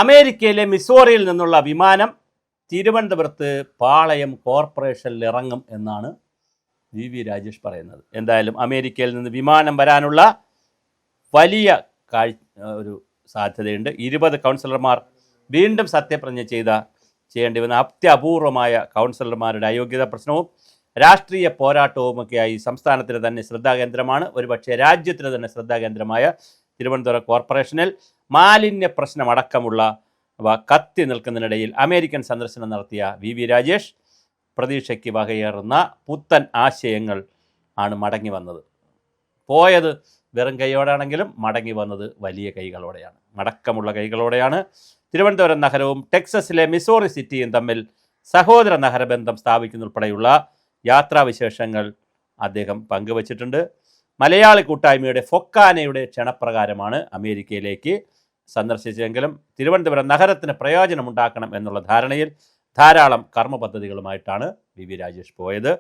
അമേരിക്കയിലെ മിസോറിയിൽ നിന്നുള്ള വിമാനം തിരുവനന്തപുരത്ത് പാളയം കോർപ്പറേഷനിൽ ഇറങ്ങും എന്നാണ് വി രാജേഷ് പറയുന്നത്. എന്തായാലും അമേരിക്കയിൽ നിന്ന് വിമാനം വരാനുള്ള വലിയ ഒരു സാധ്യതയുണ്ട്. 20 കൗൺസിലർമാർ വീണ്ടും സത്യപ്രതിജ്ഞ ചെയ്യേണ്ടി വന്ന അത്യപൂർവമായ കൗൺസിലർമാരുടെ അയോഗ്യത പ്രശ്നവും രാഷ്ട്രീയ പോരാട്ടവുമൊക്കെയായി സംസ്ഥാനത്തിന് തന്നെ ശ്രദ്ധാകേന്ദ്രമാണ്, ഒരുപക്ഷെ രാജ്യത്തിന് തന്നെ ശ്രദ്ധാകേന്ദ്രമായ തിരുവനന്തപുരം കോർപ്പറേഷനിൽ മാലിന്യ പ്രശ്നമടക്കമുള്ള കത്തി നിൽക്കുന്നതിനിടയിൽ അമേരിക്കൻ സന്ദർശനം നടത്തിയ വി രാജേഷ് പ്രതീക്ഷയ്ക്ക് വകയേറുന്ന പുത്തൻ ആശയങ്ങൾ ആണ് മടങ്ങി വന്നത്. പോയത് വെറും കൈയോടാണെങ്കിലും മടങ്ങി വന്നത് വലിയ കൈകളോടെയാണ്, മടക്കമുള്ള കൈകളോടെയാണ്. തിരുവനന്തപുരം നഗരവും ടെക്സസിലെ മിസോറി സിറ്റിയും തമ്മിൽ സഹോദര നഗരബന്ധം സ്ഥാപിക്കുന്നതുൾപ്പെടെയുള്ള യാത്രാവിശേഷങ്ങൾ അദ്ദേഹം പങ്കുവച്ചിട്ടുണ്ട്. മലയാളി കൂട്ടായ്മയുടെ ഫൊക്കാനയുടെ ക്ഷണപ്രകാരമാണ് അമേരിക്കയിലേക്ക് സന്ദർശിച്ചെങ്കിലും തിരുവനന്തപുരം നഗരത്തിന് പ്രയോജനമുണ്ടാക്കണം എന്നുള്ള ധാരണയിൽ ധാരാളം കർമ്മ പദ്ധതികളുമായിട്ടാണ് വി രാജേഷ് പോയത്.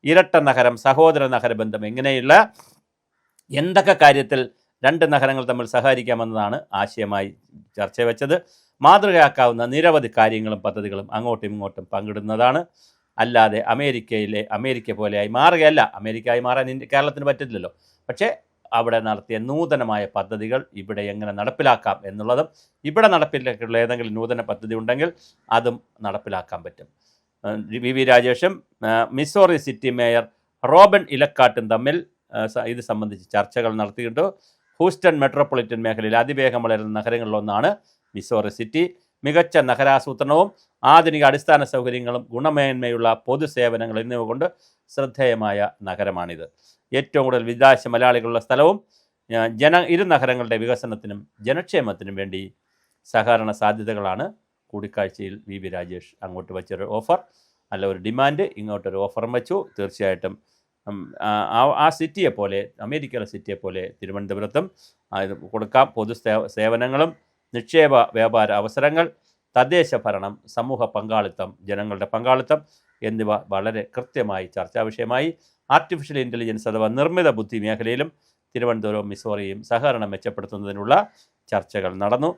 ഇരട്ട നഗരം സഹോദര നഗരബന്ധം എങ്ങനെയുള്ള എന്തൊക്കെ കാര്യത്തിൽ രണ്ട് നഗരങ്ങൾ തമ്മിൽ സഹകരിക്കാമെന്നതാണ് ആശയമായി ചർച്ച വെച്ചത്. മാതൃകയാക്കാവുന്ന നിരവധി കാര്യങ്ങളും പദ്ധതികളും അങ്ങോട്ടും ഇങ്ങോട്ടും പങ്കിടുന്നതാണ്. അല്ലാതെ അമേരിക്ക പോലെയായി മാറുകയല്ല. അമേരിക്കയായി മാറാൻ കേരളത്തിന് പറ്റില്ലല്ലോ. പക്ഷേ അവിടെ നടത്തിയ നൂതനമായ പദ്ധതികൾ ഇവിടെ എങ്ങനെ നടപ്പിലാക്കാം എന്നുള്ളതും ഇവിടെ നടപ്പിലാക്കിയുള്ള ഏതെങ്കിലും നൂതന പദ്ധതി ഉണ്ടെങ്കിൽ അതും നടപ്പിലാക്കാൻ പറ്റും. വി രാജേഷും മിസോറി സിറ്റി മേയർ റോബൻ ഇലക്കാട്ടും തമ്മിൽ ഇത് സംബന്ധിച്ച് ചർച്ചകൾ നടത്തിയിട്ട് ഹൂസ്റ്റൺ മെട്രോപൊളിറ്റൻ മേഖലയിൽ അതിവേഗം വളരുന്ന നഗരങ്ങളിലൊന്നാണ് മിസോറി സിറ്റി. മികച്ച നഗരാസൂത്രണവും ആധുനിക അടിസ്ഥാന സൗകര്യങ്ങളും ഗുണമേന്മയുള്ള പൊതുസേവനങ്ങൾ എന്നിവ കൊണ്ട് ശ്രദ്ധേയമായ നഗരമാണിത്. ഏറ്റവും കൂടുതൽ വിദേശ മലയാളികളുള്ള സ്ഥലവും ഇരു നഗരങ്ങളുടെ വികസനത്തിനും ജനക്ഷേമത്തിനും വേണ്ടി സഹകരണ സാധ്യതകളാണ് കൂടിക്കാഴ്ചയിൽ വി രാജേഷ് അങ്ങോട്ട് വെച്ചൊരു ഓഫർ, അല്ല ഒരു ഡിമാൻഡ്, ഇങ്ങോട്ടൊരു ഓഫറും വെച്ചു. തീർച്ചയായിട്ടും ആ സിറ്റിയെപ്പോലെ, അമേരിക്കയിലെ സിറ്റിയെപ്പോലെ തിരുവനന്തപുരത്തും ഇത് കൊടുക്കാം. സേവനങ്ങളും നിക്ഷേപ വ്യാപാര അവസരങ്ങൾ, തദ്ദേശ ഭരണം, സമൂഹ പങ്കാളിത്തം, ജനങ്ങളുടെ പങ്കാളിത്തം എന്നിവ വളരെ കൃത്യമായി ചർച്ചാ വിഷയമായി. ആർട്ടിഫിഷ്യൽ ഇൻ്റലിജൻസ് അഥവാ നിർമ്മിത ബുദ്ധി മേഖലയിലും തിരുവനന്തപുരവും മിസോറിയും സഹകരണം മെച്ചപ്പെടുത്തുന്നതിനുള്ള ചർച്ചകൾ നടന്നു.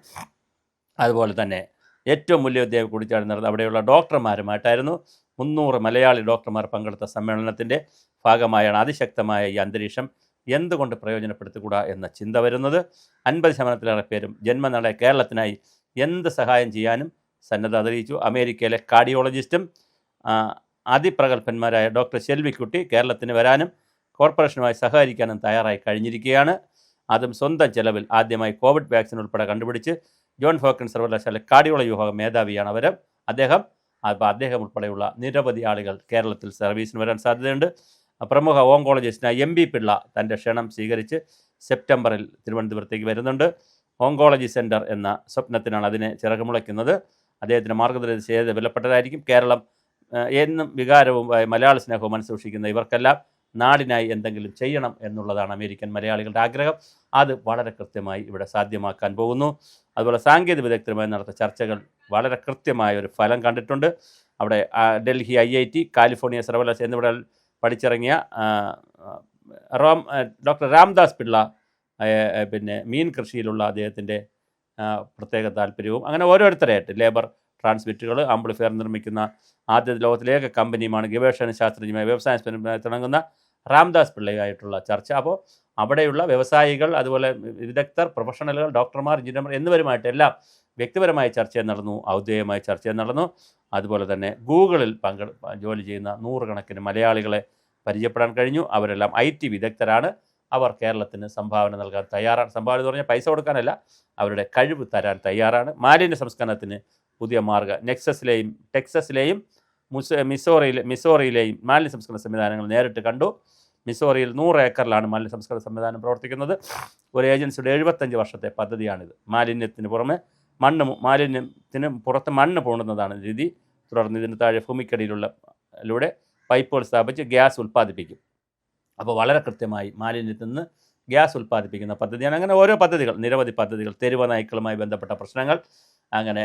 അതുപോലെ തന്നെ ഏറ്റവും മൂല്യോദ്യോഗ കൂടിക്കാഴ്ച നടന്നത് അവിടെയുള്ള ഡോക്ടർമാരുമായിട്ടായിരുന്നു. 300 മലയാളി ഡോക്ടർമാർ പങ്കെടുത്ത സമ്മേളനത്തിൻ്റെ ഭാഗമായാണ് അതിശക്തമായ ഈ അന്തരീക്ഷം എന്തുകൊണ്ട് പ്രയോജനപ്പെടുത്തിക്കൂടാ എന്ന ചിന്ത വരുന്നത്. 50% പേരും ജന്മനാളെ കേരളത്തിനായി എന്ത് സഹായം ചെയ്യാനും സന്നദ്ധ അറിയിച്ചു. അമേരിക്കയിലെ കാർഡിയോളജിസ്റ്റും അതിപ്രഗത്ഭന്മാരായ ഡോക്ടർ ഷെൽവിക്കുട്ടി കേരളത്തിന് വരാനും കോർപ്പറേഷനുമായി സഹകരിക്കാനും തയ്യാറായി കഴിഞ്ഞിരിക്കുകയാണ്. അതും സ്വന്തം ചെലവിൽ ആദ്യമായി കോവിഡ് വാക്സിൻ ഉൾപ്പെടെ കണ്ടുപിടിച്ച് ജോൺ ഹോക്കിൻസ് സർവകലാശാല കാർഡിയോളജി വിഭാഗം മേധാവിയാണ് അദ്ദേഹം ഉൾപ്പെടെയുള്ള നിരവധി ആളുകൾ കേരളത്തിൽ സർവീസിന് വരാൻ സാധ്യതയുണ്ട്. പ്രമുഖ ഓങ്കോളജിസ്റ്റിനായി MB പിള്ള തൻ്റെ ക്ഷണം സ്വീകരിച്ച് സെപ്റ്റംബറിൽ തിരുവനന്തപുരത്തേക്ക് വരുന്നുണ്ട്. ഓങ്കോളജി സെൻറ്റർ എന്ന സ്വപ്നത്തിനാണ് അതിനെ ചിറകുമുളയ്ക്കുന്നത്. അദ്ദേഹത്തിൻ്റെ മാർഗ്ഗനിർദ്ദേശം വിലപ്പെട്ടതായിരിക്കും. കേരളം എന്നും വികാരവും മലയാള സ്നേഹവും മനസ്സൂക്ഷിക്കുന്ന ഇവർക്കെല്ലാം നാടിനായി എന്തെങ്കിലും ചെയ്യണം എന്നുള്ളതാണ് അമേരിക്കൻ മലയാളികളുടെ ആഗ്രഹം. അത് വളരെ കൃത്യമായി ഇവിടെ സാധ്യമാക്കാൻ പോകുന്നു. അതുപോലെ സാങ്കേതിക വിദഗ്ധരുമായി നടത്തിയ ചർച്ചകൾ വളരെ കൃത്യമായ ഒരു ഫലം കണ്ടിട്ടുണ്ട്. അവിടെ ഡൽഹി IIT, കാലിഫോർണിയ സർവകലാശാല എന്നിവിടെ പഠിച്ചിറങ്ങിയ ഡോക്ടർ രാംദാസ് പിള്ള പിന്നെ മീൻ കൃഷിയിലുള്ള അദ്ദേഹത്തിൻ്റെ പ്രത്യേക താല്പര്യവും അങ്ങനെ ഓരോരുത്തരായിട്ട് ലേബർ ട്രാൻസ്മിറ്ററുകൾ, ആംപ്ലിഫയർ നിർമ്മിക്കുന്ന ആദ്യ ലോകത്തിലേക കമ്പനിയുമാണ് ഗവേഷണ ശാസ്ത്രജ്ഞമായ വ്യവസായ തിളങ്ങുന്ന രാംദാസ് പിള്ളയുമായിട്ടുള്ള ചർച്ച. അപ്പോൾ അവിടെയുള്ള വ്യവസായികൾ, അതുപോലെ വിദഗ്ധർ, പ്രൊഫഷണലുകൾ, ഡോക്ടർമാർ, എഞ്ചിനീയർമാർ എന്നിവരുമായിട്ട് എല്ലാം വ്യക്തിപരമായ ചർച്ച നടന്നു, ഔദ്യോഗികമായ ചർച്ച നടന്നു. അതുപോലെ തന്നെ ഗൂഗിളിൽ ജോലി ചെയ്യുന്ന 100 കണക്കിന് മലയാളികളെ പരിചയപ്പെടാൻ കഴിഞ്ഞു. അവരെല്ലാം IT വിദഗ്ധരാണ്. അവർ കേരളത്തിന് സംഭാവന നൽകാൻ തയ്യാറാണ്. സംഭാവന എന്ന് പറഞ്ഞാൽ പൈസ കൊടുക്കാനല്ല, അവരുടെ കഴിവ് തരാൻ തയ്യാറാണ്. മാലിന്യ സംസ്കരണത്തിന് പുതിയ മാർഗ്ഗം ടെക്സസിലെയും മിസോറിയിലെയും മാലിന്യ സംസ്കരണ സംവിധാനങ്ങൾ നേരിട്ട് കണ്ടു. മിസോറിയിൽ 100 ഏക്കറിലാണ് മാലിന്യ സംസ്കരണ സംവിധാനം പ്രവർത്തിക്കുന്നത്. ഒരു ഏജൻസിയുടെ 75 വർഷത്തെ പദ്ധതിയാണിത്. മാലിന്യത്തിന് പുറത്ത് മണ്ണ് പൂണ്ടുന്നതാണ് രീതി. തുടർന്ന് ഇതിന് താഴെ ഭൂമിക്കടിയിലൂടെ പൈപ്പുകൾ സ്ഥാപിച്ച് ഗ്യാസ് ഉൽപ്പാദിപ്പിക്കും. അപ്പോൾ വളരെ കൃത്യമായി മാലിന്യത്തിൽ നിന്ന് ഗ്യാസ് ഉൽപ്പാദിപ്പിക്കുന്ന പദ്ധതിയാണ്. അങ്ങനെ ഓരോ പദ്ധതികൾ, നിരവധി പദ്ധതികൾ, തെരുവ് നായ്ക്കളുമായി ബന്ധപ്പെട്ട പ്രശ്നങ്ങൾ, അങ്ങനെ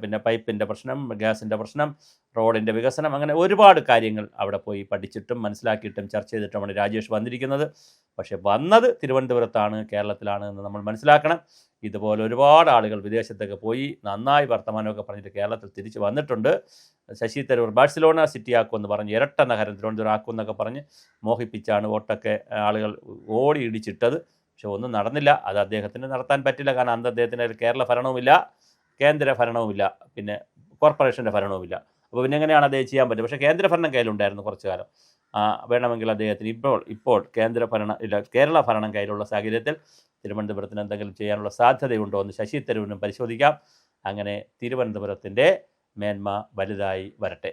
പിന്നെ പൈപ്പിൻ്റെ പ്രശ്നം, ഗ്യാസിൻ്റെ പ്രശ്നം, റോഡിൻ്റെ വികസനം, അങ്ങനെ ഒരുപാട് കാര്യങ്ങൾ അവിടെ പോയി പഠിച്ചിട്ടും മനസ്സിലാക്കിയിട്ടും ചർച്ച ചെയ്തിട്ടുമാണ് രാജേഷ് വന്നിരിക്കുന്നത്. പക്ഷേ വന്നത് തിരുവനന്തപുരത്താണ്, കേരളത്തിലാണ് എന്ന് നമ്മൾ മനസ്സിലാക്കണം. ഇതുപോലെ ഒരുപാട് ആളുകൾ വിദേശത്തൊക്കെ പോയി നന്നായി വർത്തമാനമൊക്കെ പറഞ്ഞിട്ട് കേരളത്തിൽ തിരിച്ച് വന്നിട്ടുണ്ട്. ശശി തരൂർ ബാഴ്സലോണ സിറ്റി ആക്കുമെന്ന് പറഞ്ഞ്, ഇരട്ട നഗരം തിരുവനന്തപുരം ആക്കുമെന്നൊക്കെ പറഞ്ഞ് മോഹിപ്പിച്ചാണ് വോട്ടൊക്കെ ആളുകൾ ഓടി ഇടിച്ചിട്ടത്. പക്ഷെ ഒന്നും നടന്നില്ല. അത് അദ്ദേഹത്തിന് നടത്താൻ പറ്റില്ല. കാരണം അന്ന് അദ്ദേഹത്തിന് കേരള ഭരണവുമില്ല, കേന്ദ്ര ഭരണവുമില്ല, പിന്നെ കോർപ്പറേഷൻ്റെ ഭരണവുമില്ല. അപ്പോൾ പിന്നെ എങ്ങനെയാണ് അദ്ദേഹം ചെയ്യാൻ പറ്റും? പക്ഷേ കേന്ദ്ര ഭരണം കയ്യിലുണ്ടായിരുന്നു കുറച്ചു കാലം. വേണമെങ്കിൽ അദ്ദേഹത്തിന് ഇപ്പോൾ കേരള ഭരണം കയ്യിലുള്ള സാഹചര്യത്തിൽ തിരുവനന്തപുരത്തിന് എന്തെങ്കിലും ചെയ്യാനുള്ള സാധ്യതയുണ്ടോ എന്ന് ശശി തരൂരിനും പരിശോധിക്കാം. അങ്ങനെ തിരുവനന്തപുരത്തിൻ്റെ മേന്മ വലുതായി വരട്ടെ.